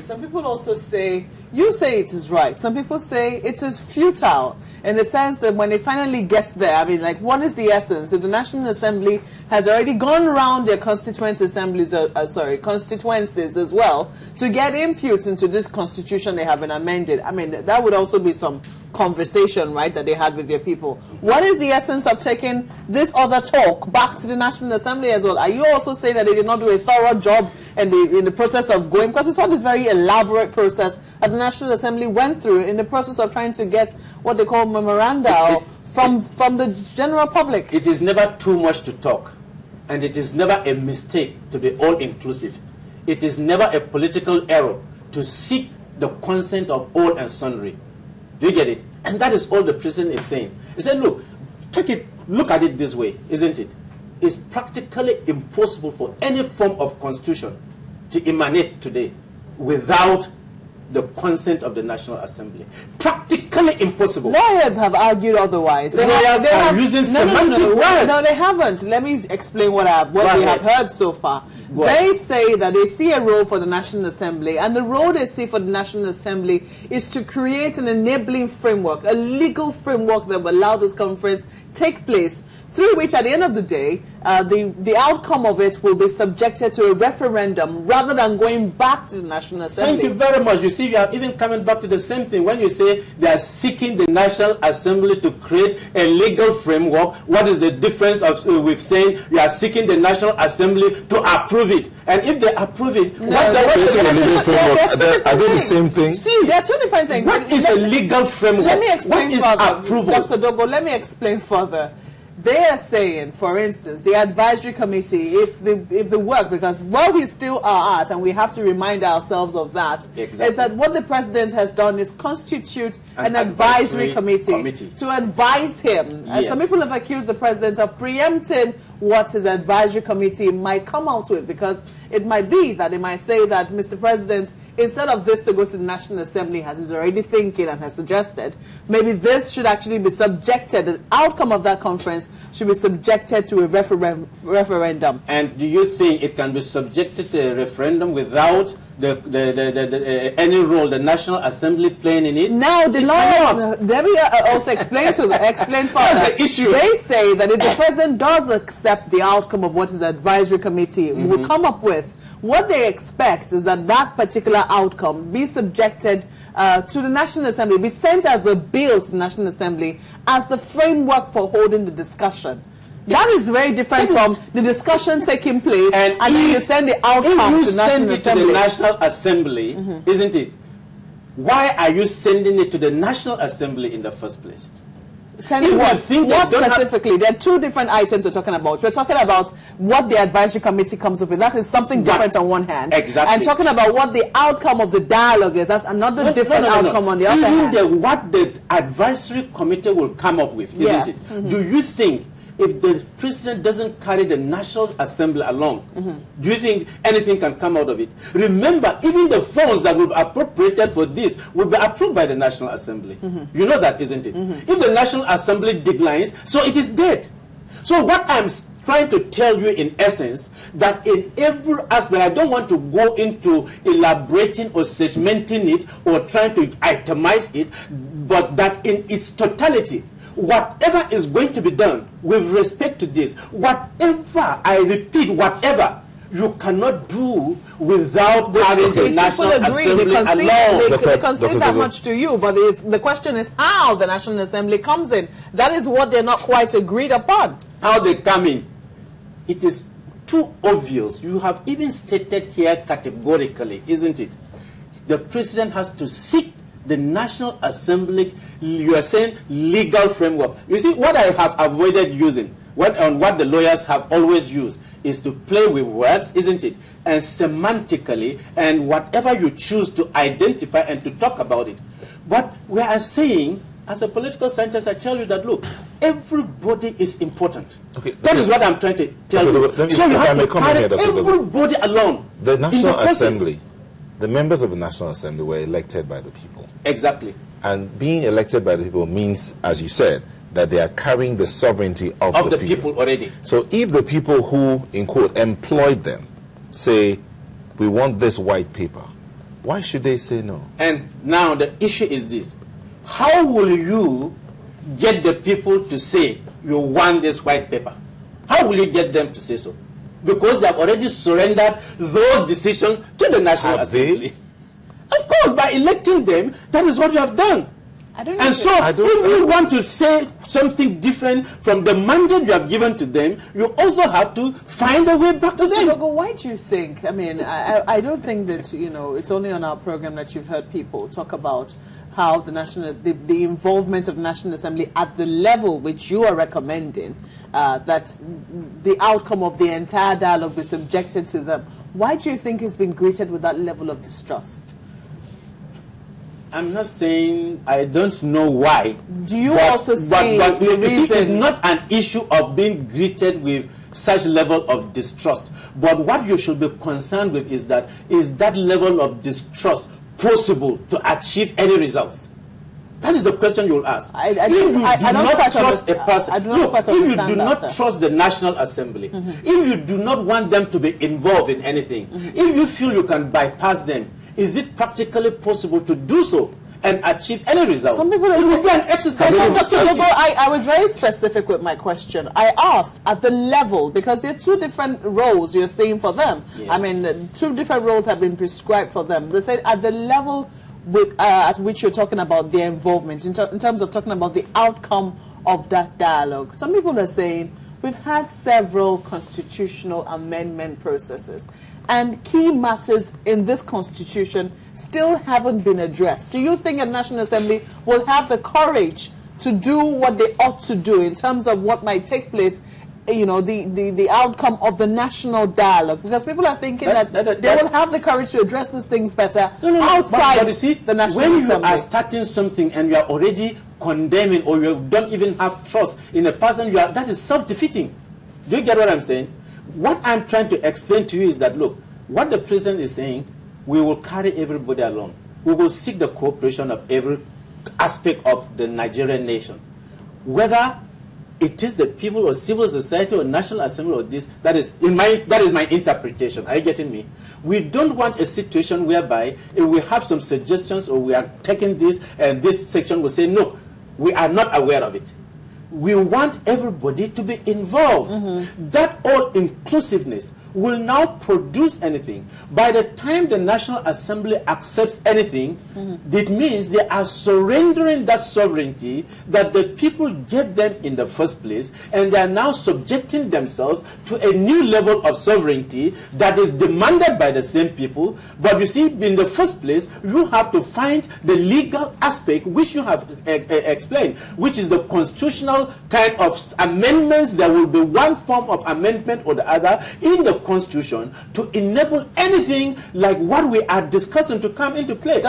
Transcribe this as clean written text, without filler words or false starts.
Some people also say, you say it is right. Some people say it is futile in the sense that when it finally gets there, I mean, like, what is the essence? If the National Assembly has already gone around their constituencies as well to get inputs into this constitution they have been amended. I mean, that would also be some conversation, right, that they had with their people. What is the essence of taking this other talk back to the National Assembly as well? Are you also saying that they did not do a thorough job in the process of going? Because we saw this very elaborate process that the National Assembly went through in the process of trying to get what they call memoranda from the general public. It is never too much to talk, and it is never a mistake to be all-inclusive. It is never a political error to seek the consent of all and sundry. Do you get it? And that is all the president is saying. He said, look, look at it this way, isn't it? It's practically impossible for any form of constitution to emanate today without the consent of the National Assembly. Practically impossible. Lawyers have argued otherwise. Lawyers are using semantic words. No, they haven't. Let me explain what we have heard so far. They say that they see a role for the National Assembly, and the role they see for the National Assembly is to create an enabling framework, a legal framework that will allow this conference take place, through which at the end of the day, the outcome of it will be subjected to a referendum rather than going back to the National Assembly. Thank you very much. You see, you are even coming back to the same thing. When you say they are seeking the National Assembly to create a legal framework, what is the difference with saying you are seeking the National Assembly to approve it? And if they approve it, creating a legal framework, are they the same thing? See, there are two different things. What is a legal framework? Let me explain further. Approval? Dr. Dogo, let me explain further. They are saying, for instance, the advisory committee, if the work, because where we still are at, and we have to remind ourselves of that, is that what the president has done is constitute an advisory committee to advise him. And some people have accused the president of preempting what his advisory committee might come out with, because it might be that they might say that, Mr. President, instead of this to go to the National Assembly, as he's already thinking and has suggested, maybe this should actually be subjected, the outcome of that conference should be subjected to a referendum. And do you think it can be subjected to a referendum without any role the National Assembly playing in it? Now, the lawyers, let me also explain further. That's the issue. They say that if the president does accept the outcome of what his advisory committee will come up with, what they expect is that that particular outcome be subjected to the National Assembly, be sent as a bill to the National Assembly as the framework for holding the discussion. That is very different from the discussion taking place and then you send the outcome to the National Assembly. If you send it to the National Assembly, isn't it? Why are you sending it to the National Assembly in the first place? Sending what specifically? There are two different items we're talking about. We're talking about what the advisory committee comes up with. That is something different on one hand. Exactly. And talking about what the outcome of the dialogue is. That's another different outcome on the other hand. What the advisory committee will come up with, isn't it? Do you think if the president doesn't carry the National Assembly along, do you think anything can come out of it? Remember, even the funds that will be appropriated for this will be approved by the National Assembly. You know that, isn't it? If the National Assembly declines, so it is dead. So what I'm trying to tell you in essence, that in every aspect, I don't want to go into elaborating or segmenting it or trying to itemize it, but that in its totality, whatever is going to be done with respect to this, whatever, I repeat, whatever, you cannot do without having the National Assembly alone. They concede that much to you, but the question is how the National Assembly comes in. That is what they're not quite agreed upon. How they come in. It is too obvious. You have even stated here categorically, isn't it? The president has to seek the National Assembly, you are saying legal framework. You see, what I have avoided using, what the lawyers have always used, is to play with words, isn't it? And semantically, and whatever you choose to identify and to talk about it. But we are saying, as a political scientist, I tell you that, look, everybody is important. That is what I'm trying to tell you. So you have to carry everybody along. The National Assembly, the members of the National Assembly were elected by the people. Exactly. And being elected by the people means, as you said, that they are carrying the sovereignty of the people already. So if the people who, in quote, employed them say, we want this white paper, Why should they say no? And now the issue is this. How will you get the people to say you want this white paper? How will you get them to say so? Because they have already surrendered those decisions to the National Assembly. Of course, by electing them, that is what you have done. And so, if you want to say something different from the mandate you have given to them, you also have to find a way back to them. Dogo, why do you think, I mean, I don't think that, you know, it's only on our program that you've heard people talk about how the involvement of the National Assembly at the level which you are recommending, that the outcome of the entire dialogue be subjected to them. Why do you think it's been greeted with that level of distrust? I'm not saying I don't know why. Do you also see but you see, it's not an issue of being greeted with such level of distrust. But what you should be concerned with is that level of distrust possible to achieve any resulls? That is the question you will ask. If you do not trust a person, if you do not trust the National Assembly, if you do not want them to be involved in anything, if you feel you can bypass them, is it practically possible to do so and achieve any result? Some people it will be an exercise. I was very specific with my question. I asked at the level, because there are two different roles you're saying for them. Yes. I mean, two different roles have been prescribed for them. They said at the level at which you're talking about their involvement, in terms of talking about the outcome of that dialogue. Some people are saying we've had several constitutional amendment processes, and key matters in this constitution still haven't been addressed. Do you think a National Assembly will have the courage to do what they ought to do in terms of what might take place, you know, the outcome of the national dialogue? Because people are thinking that they will have the courage to address these things better outside but you see, the National Assembly. When you are starting something and you are already condemning, or you don't even have trust in a person, that is self-defeating. Do you get what I'm saying? What I'm trying to explain to you is that, look, what the president is saying, we will carry everybody along. We will seek the cooperation of every aspect of the Nigerian nation. Whether it is the people or civil society or National Assembly or this, that is my interpretation. Are you getting me? We don't want a situation whereby if we have some suggestions or we are taking this and this section will say, no, we are not aware of it. We want everybody to be involved. That all-inclusiveness will now produce anything. By the time the National Assembly accepts anything, it means they are surrendering that sovereignty that the people gave them in the first place, and they are now subjecting themselves to a new level of sovereignty that is demanded by the same people. But you see, in the first place, you have to find the legal aspect which you have explained, which is the constitutional kind of amendments. There will be one form of amendment or the other in the Constitution to enable anything like what we are discussing to come into play.